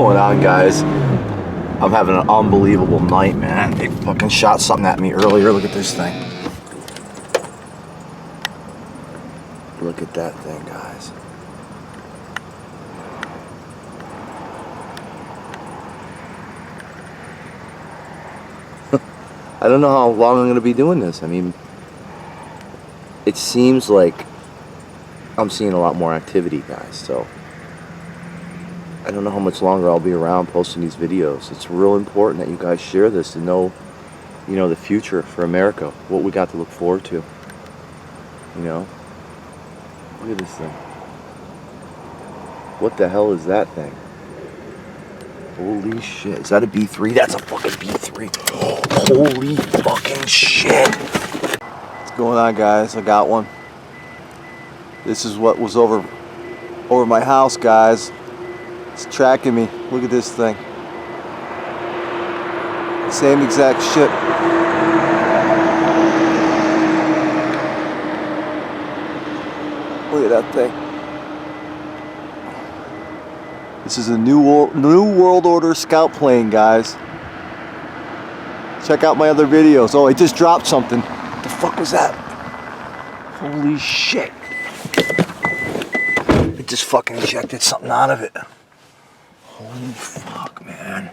going on, guys? I'm having an unbelievable night, man. They fucking shot something at me earlier. Look at this thing. Look at that thing, guys. I don't know how long I'm going to be doing this. I mean, it seems like I'm seeing a lot more activity, guys, so I don't know how much longer I'll be around posting these videos. It's real important that you guys share this to know, you know, the future for America, what we got to look forward to. You know? Look at this thing. What the hell is that thing? Holy shit. Is that a B3? That's a fucking B3. Holy fucking shit. What's going on, guys? I got one. This is what was over my house, guys. It's tracking me. Look at this thing. Same exact shit. Look at that thing. This is a New World Order scout plane, guys. Check out my other videos. Oh, I just dropped something. What the fuck was that? Holy shit. It just fucking ejected something out of it. Holy fuck, man.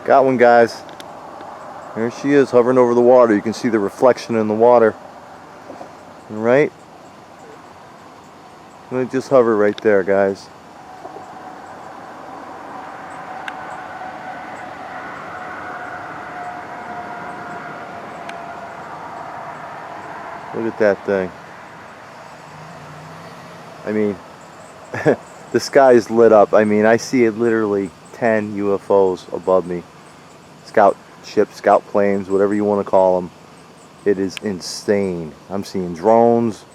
Got one, guys. There she is, hovering over the water. You can see the reflection in the water. Right? I'm gonna just hover right there, guys. Look at that thing. I mean, the sky is lit up. I mean, I see it literally 10 UFOs above me. Scout ships, scout planes, whatever you want to call them. It is insane. I'm seeing drones.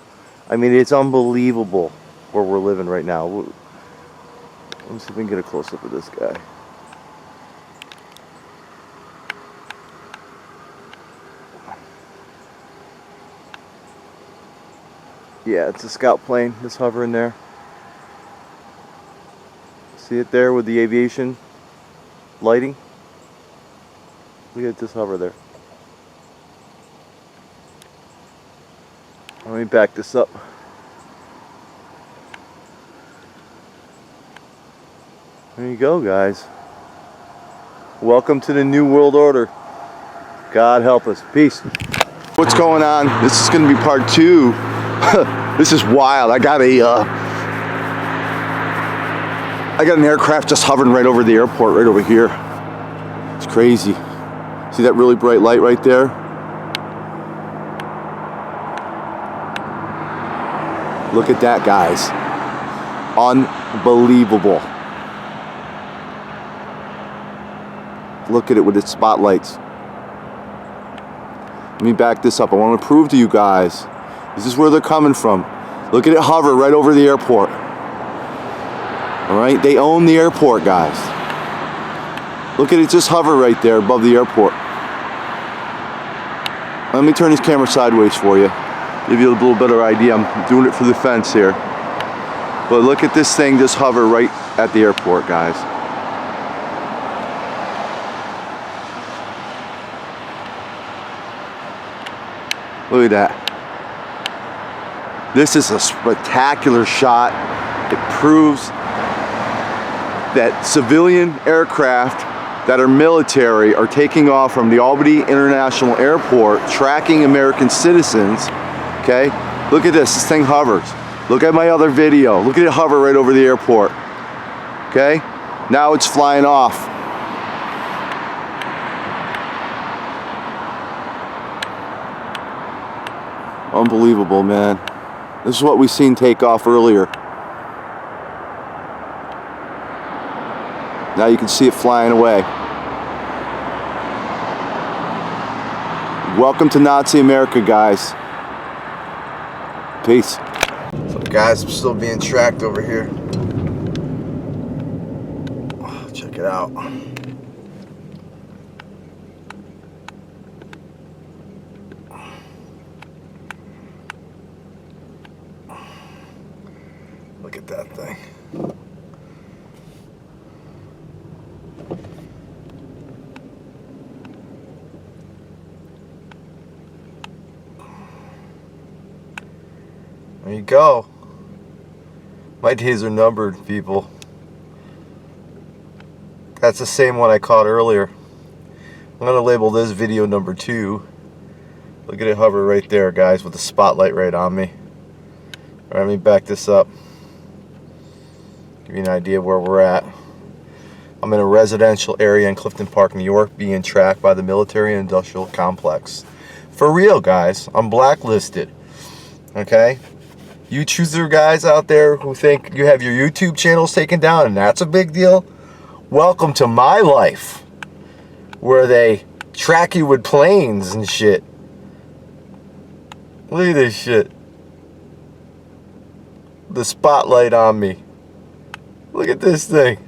I mean, it's unbelievable where we're living right now. Let me see if we can get a close-up of this guy. Yeah, it's a scout plane that's hovering there. See it there with the aviation lighting? Look at this hover there. Let me back this up. There you go, guys. Welcome to the New World Order. God help us. Peace. What's going on? This is going to be part 2. This is wild. I got an aircraft just hovering right over the airport, right over here. It's crazy. See that really bright light right there? Look at that, guys. Unbelievable. Look at it with its spotlights. Let me back this up. I want to prove to you guys. This is where they're coming from. Look at it hover right over the airport. Alright, they own the airport, guys. Look at it just hover right there above the airport. Let me turn this camera sideways for you. Give you a little better idea. I'm doing it for the fence here. But look at this thing just hover right at the airport, guys. Look at that. This is a spectacular shot. It proves that civilian aircraft that are military are taking off from the Albany International Airport, tracking American citizens. Okay? Look at this. This thing hovers. Look at my other video. Look at it hover right over the airport. Okay? Now it's flying off. Unbelievable, man. This is what we seen take off earlier. Now you can see it flying away. Welcome to Nazi America, guys. Peace. So guys, I'm still being tracked over here. Oh, check it out. Look at that thing. There you go. My days are numbered, people. That's the same one I caught earlier. I'm going to label this video number 2. Look at it hover right there, guys, with the spotlight right on me. All right, let me back this up. Give you an idea of where we're at. I'm in a residential area in Clifton Park, New York, being tracked by the military and industrial complex. For real, guys. I'm blacklisted. Okay? You chooser guys out there who think you have your YouTube channels taken down and that's a big deal, welcome to my life, where they track you with planes and shit. Look at this shit. The spotlight on me. Look at this thing.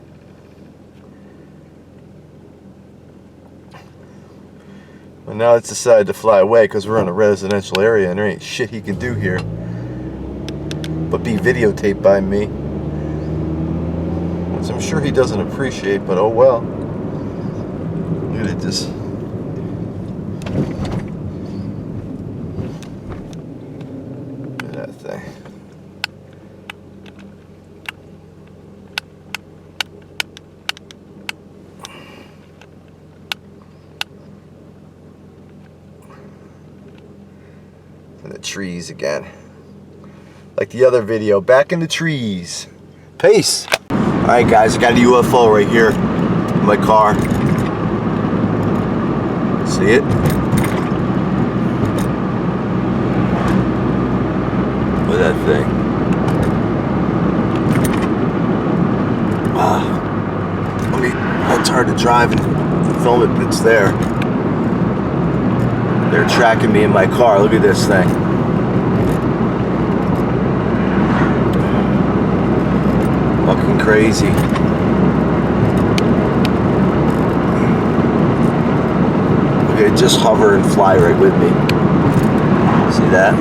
But now it's decided to fly away because we're in a residential area and there ain't shit he can do here but be videotaped by me. Which I'm sure he doesn't appreciate, but oh well. Look at this. Look at that thing. And the trees again. Like the other video, back in the trees. Peace. Alright guys, I got a UFO right here in my car. See it? Look at that thing. It's hard to drive and film it, but it's there. They're tracking me in my car. Look at this thing. Fucking crazy. Okay, just hover and fly right with me. See that?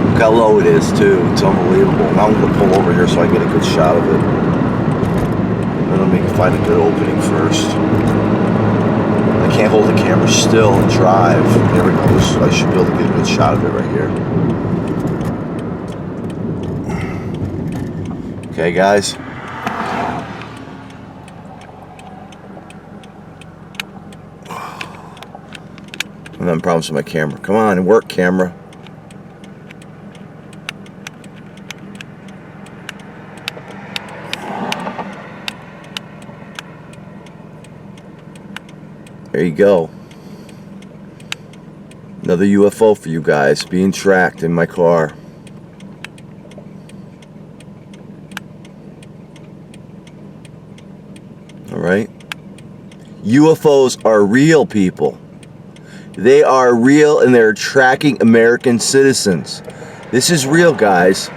Look how low it is too. It's unbelievable. Now I'm gonna pull over here so I get a good shot of it. Then let me find a good opening first. I can't hold the camera still and drive. There we go. I should be able to get a good shot of it right here. Okay, guys. I'm having problems with my camera. Come on, work, camera. There you go. Another UFO for you guys, being tracked in my car. Alright? UFOs are real, people. They are real and they're tracking American citizens. This is real, guys.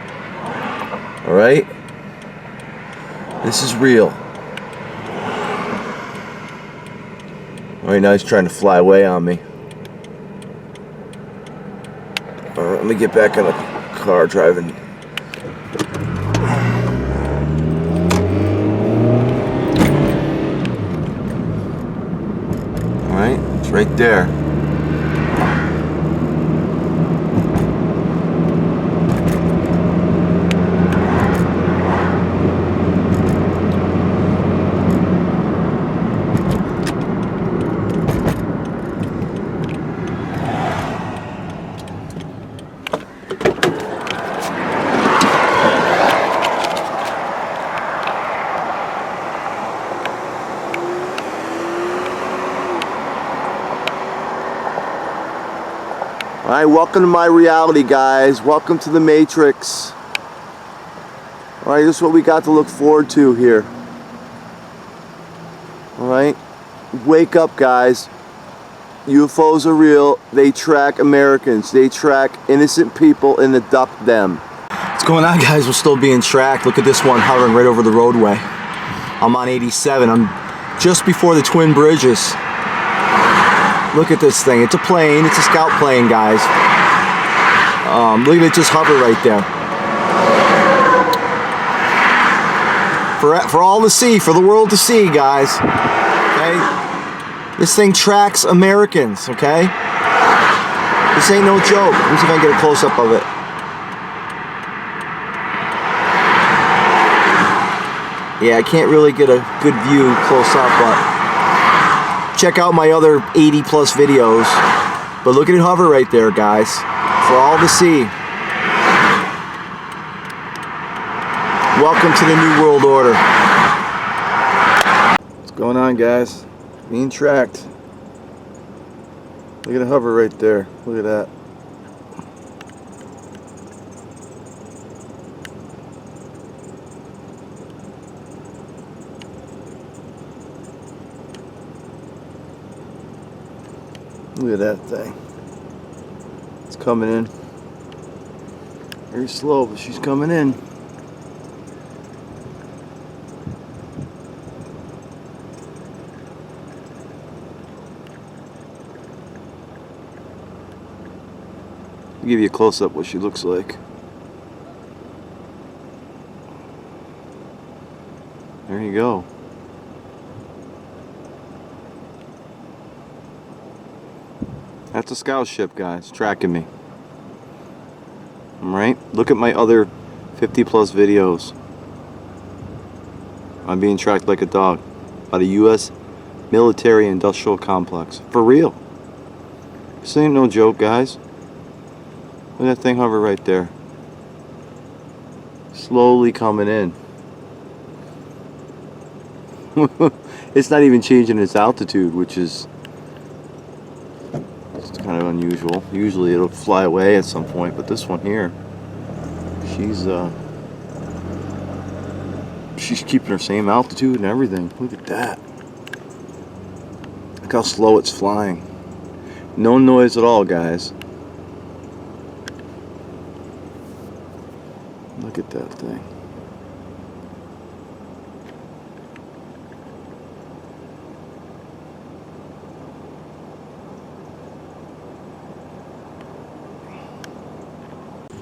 Alright? This is real. Alright, now he's trying to fly away on me. Alright, let me get back in the car driving. Alright, it's right there. Alright, welcome to my reality, guys. Welcome to the Matrix. Alright, this is what we got to look forward to here. Alright, wake up, guys. UFOs are real. They track Americans. They track innocent people and abduct them. What's going on, guys? We're still being tracked. Look at this one hovering right over the roadway. I'm on 87. I'm just before the Twin Bridges. Look at this thing. It's a plane. It's a scout plane, guys. Look at it just hover right there. For all to see, for the world to see, guys. Okay? This thing tracks Americans, okay? This ain't no joke. Let me see if I can get a close-up of it. Yeah, I can't really get a good view close up, but check out my other 80 plus videos. But look at it hover right there, guys, for all to see. Welcome to the New World Order. What's going on, guys? Being tracked. Look at it hover right there. Look at that. Look at that thing. It's coming in. Very slow, but she's coming in. I'll give you a close-up what she looks like. There you go. That's a scout ship, guys, tracking me. Alright? Look at my other 50 plus videos. I'm being tracked like a dog by the U.S. military industrial complex. For real. This ain't no joke, guys. Look at that thing hover right there. Slowly coming in. It's not even changing its altitude, which is kind of unusual. Usually it'll fly away at some point, but this one here, she's keeping her same altitude and everything. Look at that. Look how slow it's flying. No noise at all, guys. Look at that thing.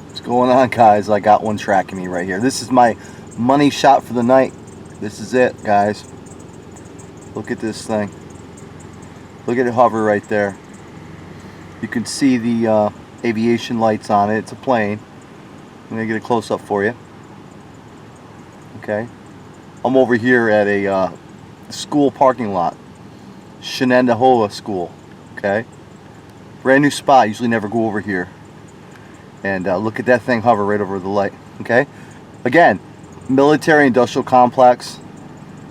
What's going on, guys? I got one tracking me right here. This is my money shot for the night. This is it, guys. Look at this thing. Look at it hover right there. You can see the aviation lights on it. It's a plane. I'm gonna get a close-up for you. Okay, I'm over here at a school parking lot, Shenandoah School. Okay, brand new spot. Usually never go over here. And look at that thing hover right over the light. Okay, again, military industrial complex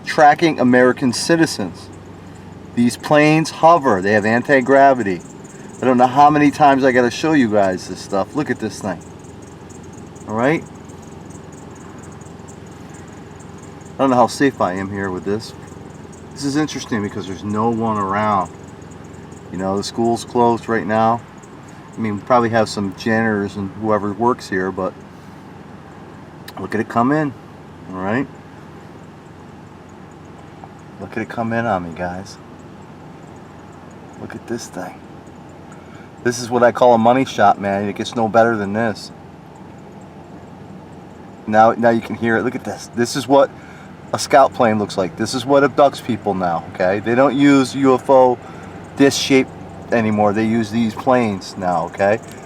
tracking American citizens. These planes hover. They have anti-gravity. I don't know how many times I got to show you guys this stuff. Look at this thing. Alright? I don't know how safe I am here with this. This is interesting because there's no one around. You know, the school's closed right now. I mean, we probably have some janitors and whoever works here, but look at it come in. Alright? Look at it come in on me, guys. Look at this thing. This is what I call a money shot, man. It gets no better than this. Now you can hear it. Look at this. This is what a scout plane looks like. This is what abducts people now, okay? They don't use UFO disc shape anymore. They use these planes now, okay?